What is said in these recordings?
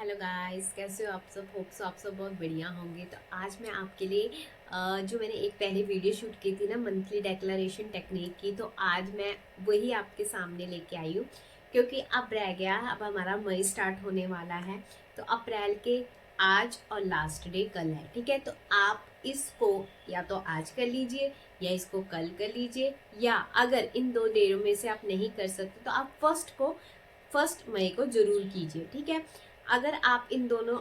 Hello guys, कैसे हो आप सब? होप सो आप सब बहुत बढ़िया होंगे। तो आज मैं आपके लिए जो मैंने एक पहले वीडियो शूट की थी ना मंथली डेक्लरेशन टेक्निक की, तो आज मैं वही आपके सामने लेके आई हूँ। क्योंकि अब रह गया, अब हमारा मई स्टार्ट होने वाला है। तो अप्रैल के आज और लास्ट डे कल है, ठीक है। तो आप इसको या तो आज कर लीजिए या इसको कल कर लीजिए, या अगर इन दो डेरों में से आप नहीं कर सकते तो आप फर्स्ट मई को जरूर कीजिए, ठीक है। अगर आप इन दोनों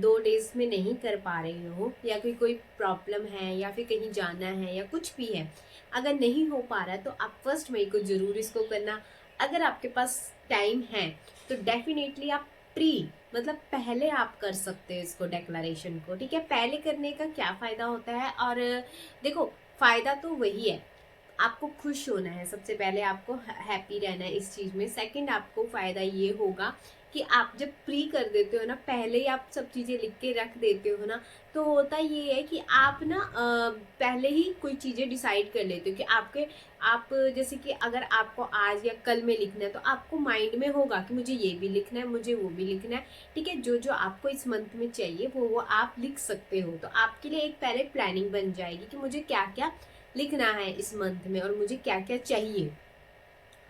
2 डेज में नहीं कर पा रहे हो, या कोई प्रॉब्लम है, या फिर कहीं जाना है, या कुछ भी है, अगर नहीं हो पा रहा है तो आप 1 मई को जरूर इसको करना। अगर आपके पास टाइम है तो डेफिनेटली आप प्री मतलब पहले आप कर सकते हो इसको, डेक्लरेशन को, ठीक है। पहले करने का क्या फायदा होता है? और देखो, फायदा तो वही है, आपको खुश होना है, सबसे पहले आपको हैप्पी रहना है इस चीज़ में। सेकंड, आपको फ़ायदा ये होगा कि आप जब प्री कर देते हो ना, पहले ही आप सब चीज़ें लिख के रख देते हो ना, तो होता ये है कि आप ना पहले ही कोई चीज़ें डिसाइड कर लेते हो कि आप जैसे कि अगर आपको आज या कल में लिखना है तो आपको माइंड में होगा कि मुझे ये भी लिखना है, मुझे वो भी लिखना है, ठीक है। जो जो आपको इस मंथ में चाहिए वो आप लिख सकते हो। तो आपके लिए एक पहले प्लानिंग बन जाएगी कि मुझे क्या क्या लिखना है इस मंथ में और मुझे क्या क्या चाहिए,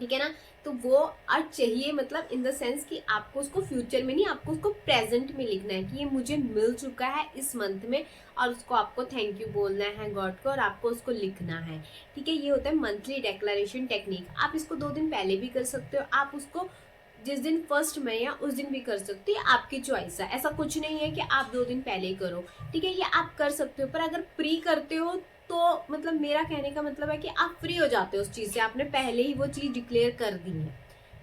ठीक है ना। तो वो आज चाहिए मतलब इन द सेंस कि आपको उसको फ्यूचर में नहीं, आपको उसको प्रेजेंट में लिखना है कि ये मुझे मिल चुका है इस मंथ में, और उसको आपको थैंक यू बोलना है गॉड को, और आपको उसको लिखना है, ठीक है। ये होता है मंथली डेक्लरेशन टेक्निक। आप इसको 2 दिन पहले भी कर सकते हो, आप उसको जिस दिन 1 मई या उस दिन भी कर सकते हो, आपकी चॉइस है। ऐसा कुछ नहीं है कि आप 2 दिन पहले करो, ठीक है। ये आप कर सकते हो, पर अगर प्री करते हो तो मतलब मेरा कहने का मतलब है कि आप फ्री हो जाते हो उस चीज़ से, आपने पहले ही वो चीज़ डिक्लेयर कर दी है,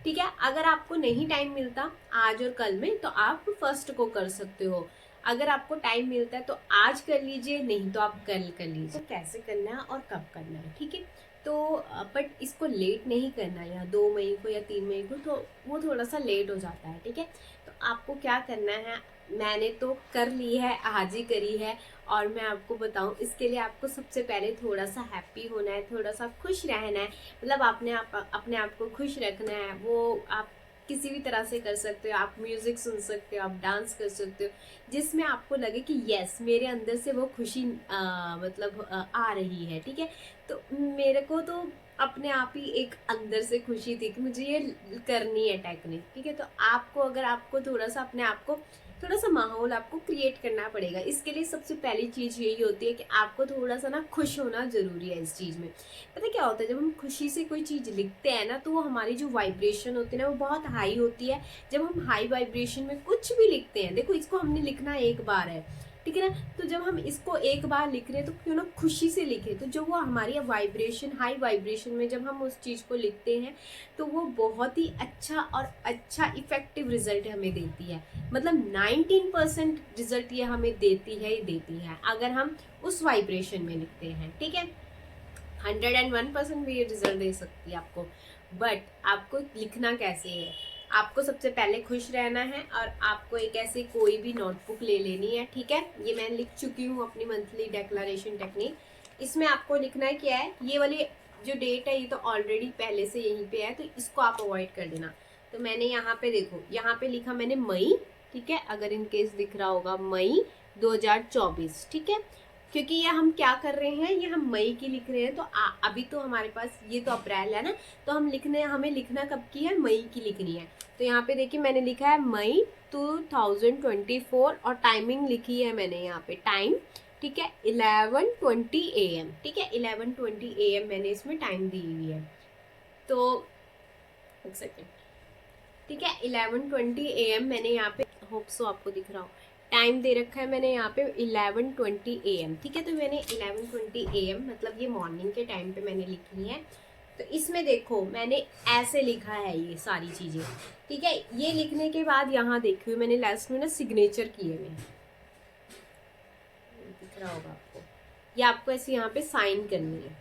ठीक है। अगर आपको नहीं टाइम मिलता आज और कल में तो आप फर्स्ट को कर सकते हो। अगर आपको टाइम मिलता है तो आज कर लीजिए, नहीं तो आप कल कर लीजिए। तो कैसे करना है और कब करना है, ठीक है। तो बट इसको लेट नहीं करना, या 2 मई को या 3 मई को, तो वो थोड़ा सा लेट हो जाता है, ठीक है। तो आपको क्या करना है, मैंने तो कर ली है, आज ही करी है। और मैं आपको बताऊं, इसके लिए आपको सबसे पहले थोड़ा सा हैप्पी होना है, थोड़ा सा खुश रहना है। मतलब अपने आप को खुश रखना है। वो आप किसी भी तरह से कर सकते हो, आप म्यूजिक सुन सकते हो, आप डांस कर सकते हो, जिसमें आपको लगे कि यस, मेरे अंदर से वो खुशी आ रही है, ठीक है। तो मेरे को तो अपने आप ही एक अंदर से खुशी थी कि मुझे ये करनी है टेक्निक, ठीक है। तो आपको, अगर आपको थोड़ा सा अपने आप को, थोड़ा सा माहौल आपको क्रिएट करना पड़ेगा। इसके लिए सबसे पहली चीज़ यही होती है कि आपको थोड़ा सा ना खुश होना ज़रूरी है इस चीज़ में। पता क्या होता है, जब हम खुशी से कोई चीज़ लिखते हैं ना, तो वो हमारी जो वाइब्रेशन होती है ना, वो बहुत हाई होती है। जब हम हाई वाइब्रेशन में कुछ भी लिखते हैं, देखो इसको हमने लिखना एक बार है, ठीक है ना। तो जब हम इसको एक बार लिख रहे हैं तो क्यों ना खुशी से लिखे, तो जो वो हमारी वाइब्रेशन, हाई वाइब्रेशन में जब हम उस चीज़ को लिखते हैं तो वो बहुत ही अच्छा इफेक्टिव रिजल्ट हमें देती है। मतलब 19% रिजल्ट ये हमें देती है ही देती है, अगर हम उस वाइब्रेशन में लिखते हैं, ठीक है। 101% भी ये रिजल्ट दे सकती है आपको। बट आपको लिखना कैसे है, आपको सबसे पहले खुश रहना है, और आपको एक ऐसी कोई भी नोटबुक ले लेनी है, ठीक है। ये मैं लिख चुकी हूँ अपनी मंथली डेक्लरेशन टेक्निक। इसमें आपको लिखना है क्या है, ये वाली जो डेट है ये तो ऑलरेडी पहले से यहीं पे है, तो इसको आप अवॉइड कर देना। तो मैंने यहाँ पे देखो, यहाँ पे लिखा मैंने मई, ठीक है। अगर इन केस दिख रहा होगा, मई 2024, ठीक है। क्योंकि ये हम क्या कर रहे हैं, ये हम मई की लिख रहे हैं, तो अभी तो हमारे पास ये तो अप्रैल है ना, तो हमें लिखना कब की है, मई की लिखनी है। तो यहाँ पे देखिए मैंने लिखा है मई 2024, और टाइमिंग लिखी है मैंने यहाँ पे टाइम, ठीक है, 11:20 AM, ठीक है। 11:20 AM मैंने इसमें टाइम दी हुई है। तो एक सेकेंड, ठीक है, 11:20 AM मैंने यहाँ पे, होप सो आपको दिख रहा हो, टाइम दे रखा है मैंने यहाँ पे 11:20 AM, ठीक है। तो मैंने 11:20 AM मतलब ये मॉर्निंग के टाइम पे मैंने लिखी है। तो इसमें देखो मैंने ऐसे लिखा है ये सारी चीज़ें, ठीक है। ये लिखने के बाद यहाँ देखिए मैंने लास्ट में ना सिग्नेचर किए हुए, दिख रहा होगा आपको, ये आपको ऐसे यहाँ पे साइन करनी है,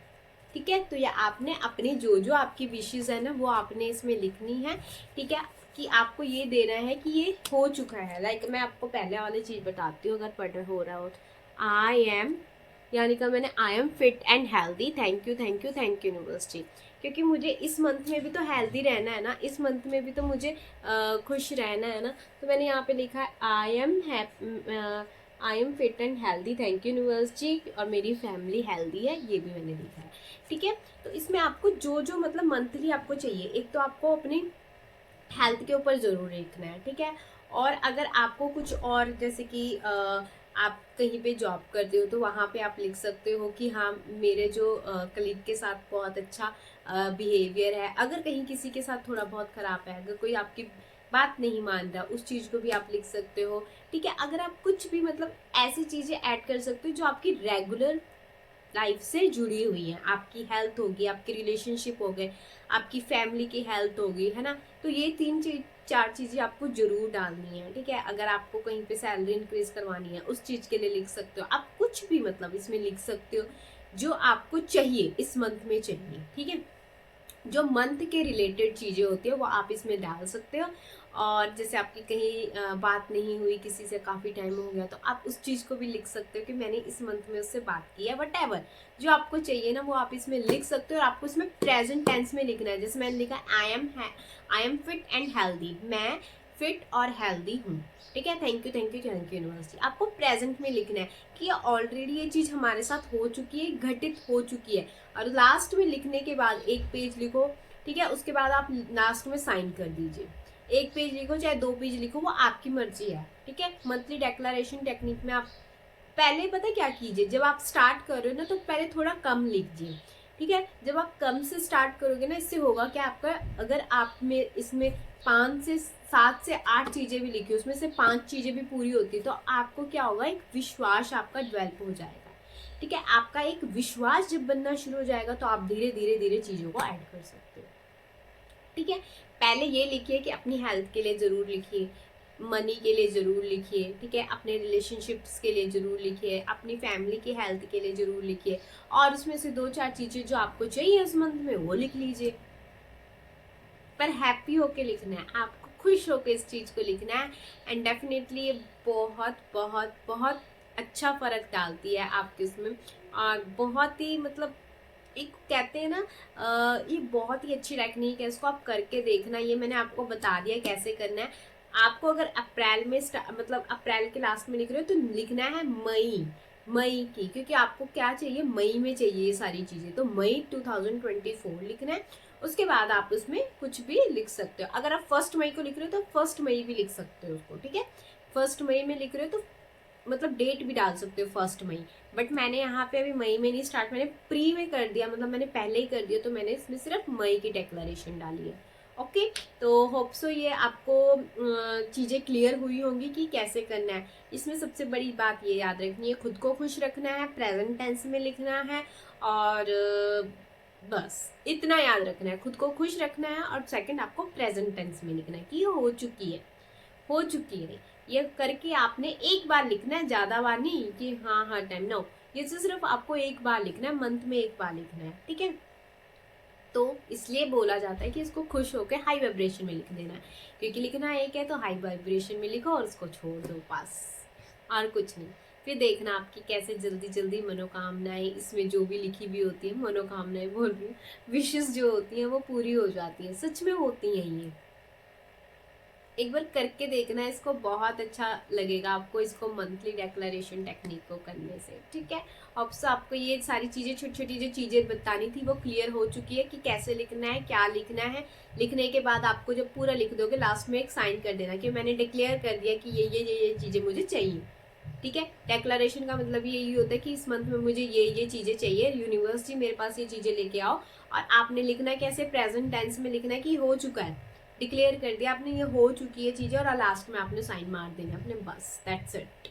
ठीक है। तो ये आपने अपनी जो जो आपकी विशेष है ना, वो आपने इसमें लिखनी है, ठीक है। कि आपको ये देना है कि ये हो चुका है। लाइक मैं आपको पहले वाली चीज़ बताती हूँ, अगर पढ़ हो रहा हो, आई एम, यानी कि मैंने आई am fit and healthy, thank U university. क्योंकि मुझे इस मंथ में भी तो हेल्दी रहना है ना, इस मंथ में भी तो मुझे खुश रहना है ना। तो मैंने यहाँ पे लिखा है I am fit and healthy, thank you universe ji, और मेरी फैमिली हेल्दी है, ये भी मैंने लिखा है। ठीक है, तो इसमें आपको जो जो मतलब मंथली आपको चाहिए, एक तो आपको अपनी हेल्थ के ऊपर ज़रूर लिखना है। ठीक है, और अगर आपको कुछ और जैसे कि आप कहीं पे जॉब करते हो तो वहाँ पे आप लिख सकते हो कि हाँ मेरे जो कलीग के साथ बहुत अच्छा बिहेवियर है। अगर कहीं किसी के साथ थोड़ा बहुत ख़राब है, अगर कोई आपकी बात नहीं मान रहा, उस चीज़ को भी आप लिख सकते हो। ठीक है, अगर आप कुछ भी मतलब ऐसी चीज़ें ऐड कर सकते हो जो आपकी रेगुलर लाइफ से जुड़ी हुई है, आपकी हेल्थ होगी, आपके रिलेशनशिप हो गए, आपकी फैमिली की हेल्थ होगी, है ना। तो ये चार चीज़ें आपको जरूर डालनी है। ठीक है, अगर आपको कहीं पे सैलरी इंक्रीज करवानी है उस चीज़ के लिए लिख सकते हो आप, कुछ भी मतलब इसमें लिख सकते हो जो आपको चाहिए इस मंथ में चाहिए। ठीक है, जो मंथ के रिलेटेड चीज़ें होती है वो आप इसमें डाल सकते हो। और जैसे आपकी कहीं बात नहीं हुई किसी से, काफ़ी टाइम हो गया, तो आप उस चीज़ को भी लिख सकते हो कि मैंने इस मंथ में उससे बात की है। वट जो आपको चाहिए ना वो आप इसमें लिख सकते हो। और आपको इसमें प्रेजेंट टेंस में लिखना है। जैसे मैंने लिखा आई एम फिट एंड हेल्दी, मैं फिट और हेल्दी हूँ। ठीक है, thank you thank you thank U university. आपको प्रेजेंट में लिखना है कि ऑलरेडी ये चीज़ हमारे साथ हो चुकी है, घटित हो चुकी है। और लास्ट में लिखने के बाद एक पेज लिखो। ठीक है, उसके बाद आप लास्ट में साइन कर दीजिए। एक पेज लिखो चाहे 2 पेज लिखो, वो आपकी मर्जी है। ठीक है, मंथली डिक्लेरेशन टेक्निक में आप पहले पता क्या कीजिए, जब आप स्टार्ट कर रहे हो ना तो पहले थोड़ा कम लिखिए। ठीक है, जब आप कम से स्टार्ट करोगे ना, इससे होगा कि आपका, अगर आप में इसमें 7 से 8 चीज़ें भी लिखी, उसमें से 5 चीज़ें भी पूरी होती तो आपको क्या होगा, एक विश्वास आपका डेवलप हो जाएगा। ठीक है, आपका एक विश्वास जब बनना शुरू हो जाएगा तो आप धीरे धीरे धीरे चीज़ों को ऐड कर सकते हो। ठीक है, पहले ये लिखिए कि अपनी हेल्थ के लिए ज़रूर लिखिए, मनी के लिए ज़रूर लिखिए। ठीक है, अपने रिलेशनशिप्स के लिए ज़रूर लिखिए, अपनी फैमिली की हेल्थ के लिए ज़रूर लिखिए, और उसमें से 2-4 चीज़ें जो आपको चाहिए उस मंथ में वो लिख लीजिए। पर हैप्पी होके लिखना है, आपको खुश होके इस चीज़ को लिखना है। एंड डेफिनेटली ये बहुत बहुत बहुत अच्छा फ़र्क डालती है आपके इसमें। और बहुत ही मतलब एक कहते हैं ना, ये बहुत ही अच्छी टेक्निक है, इसको आप करके देखना। ये मैंने आपको बता दिया कैसे करना है। आपको अगर अप्रैल में मतलब अप्रैल के लास्ट में लिख रहे हो तो लिखना है मई की, क्योंकि आपको क्या चाहिए, मई में चाहिए ये सारी चीज़ें, तो मई 2024 लिखना है। उसके बाद आप उसमें कुछ भी लिख सकते हो। अगर आप 1 मई को लिख रहे हो तो 1 मई भी लिख सकते हो उसको। ठीक है, 1 मई में लिख रहे हो तो मतलब डेट भी डाल सकते हो 1 मई। बट मैंने यहाँ पे अभी मई में नहीं स्टार्ट, मैंने प्री में कर दिया, मतलब मैंने पहले ही कर दिया, तो मैंने इसमें सिर्फ मई की डिक्लेरेशन डाली है। ओके, तो होप सो ये आपको चीज़ें क्लियर हुई होंगी कि कैसे करना है। इसमें सबसे बड़ी बात ये याद रखनी है, खुद को खुश रखना है, प्रेजेंट टेंस में लिखना है, और बस इतना याद रखना है, खुद को खुश रखना है, और सेकंड आपको प्रेजेंट टेंस में लिखना है कि ये हो चुकी है। ये करके आपने एक बार लिखना है, ज़्यादा बार नहीं कि हाँ हर टाइम, नो, ये सिर्फ आपको एक बार लिखना है, मंथ में एक बार लिखना है। ठीक है, तो इसलिए बोला जाता है कि इसको खुश होकर हाई वाइब्रेशन में लिख देना है, क्योंकि लिखना एक है तो हाई वाइब्रेशन में लिखो और उसको छोड़ दो बस, और कुछ नहीं। फिर देखना आपकी कैसे जल्दी जल्दी मनोकामनाएं, इसमें जो भी लिखी भी होती है मनोकामनाएं बोल रही हूँ, विशेष जो होती हैं वो पूरी हो जाती हैं, सच में होती हैं ये। एक बार करके देखना, इसको बहुत अच्छा लगेगा आपको, इसको मंथली डिक्लेरेशन टेक्निक को करने से। ठीक है, अब से आपको ये सारी चीज़ें, छोटी छोटी जो चीज़ें बतानी थी वो क्लियर हो चुकी है कि कैसे लिखना है, क्या लिखना है। लिखने के बाद आपको जब पूरा लिख दोगे लास्ट में एक साइन कर देना कि मैंने डिक्लेयर कर दिया कि ये चीज़ें मुझे चाहिए। ठीक है, डिक्लेरेशन का मतलब यही होता है कि इस मंथ में मुझे ये चीज़ें चाहिए, यूनिवर्स जी मेरे पास ये चीज़ें लेके आओ। और आपने लिखना है कैसे, प्रेजेंट टेंस में लिखना है कि हो चुका है, डिक्लेयर कर दिया आपने, ये हो चुकी है चीज़ें, और लास्ट में आपने साइन मार देना अपने, बस दैट्स इट।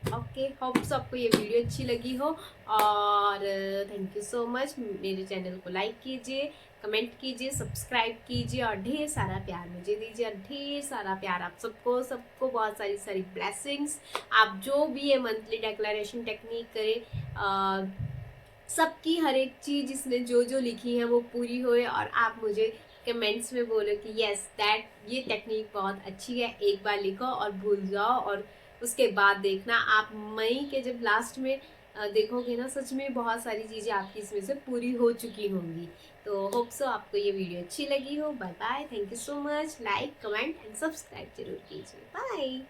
ओके, होप्स आपको ये वीडियो अच्छी लगी हो, और थैंक यू सो मच। मेरे चैनल को लाइक कीजिए, कमेंट कीजिए, सब्सक्राइब कीजिए, और ढेर सारा प्यार मुझे दीजिए, और ढेर सारा प्यार आप सबको सबको बहुत सारी सारी ब्लेसिंग्स। आप जो भी ये मंथली डिक्लेरेशन टेक्निक करें, सबकी हर एक चीज़ इसमें जो जो लिखी है वो पूरी होए, और आप मुझे कमेंट्स में बोलो कि यस दैट ये टेक्निक बहुत अच्छी है, एक बार लिखो और भूल जाओ, और उसके बाद देखना आप मई के जब लास्ट में देखोगे ना, सच में बहुत सारी चीज़ें आपकी इसमें से पूरी हो चुकी होंगी। तो होप सो आपको ये वीडियो अच्छी लगी हो। Bye bye, thank you so much. Like, comment and subscribe जरूर कीजिए। बाय।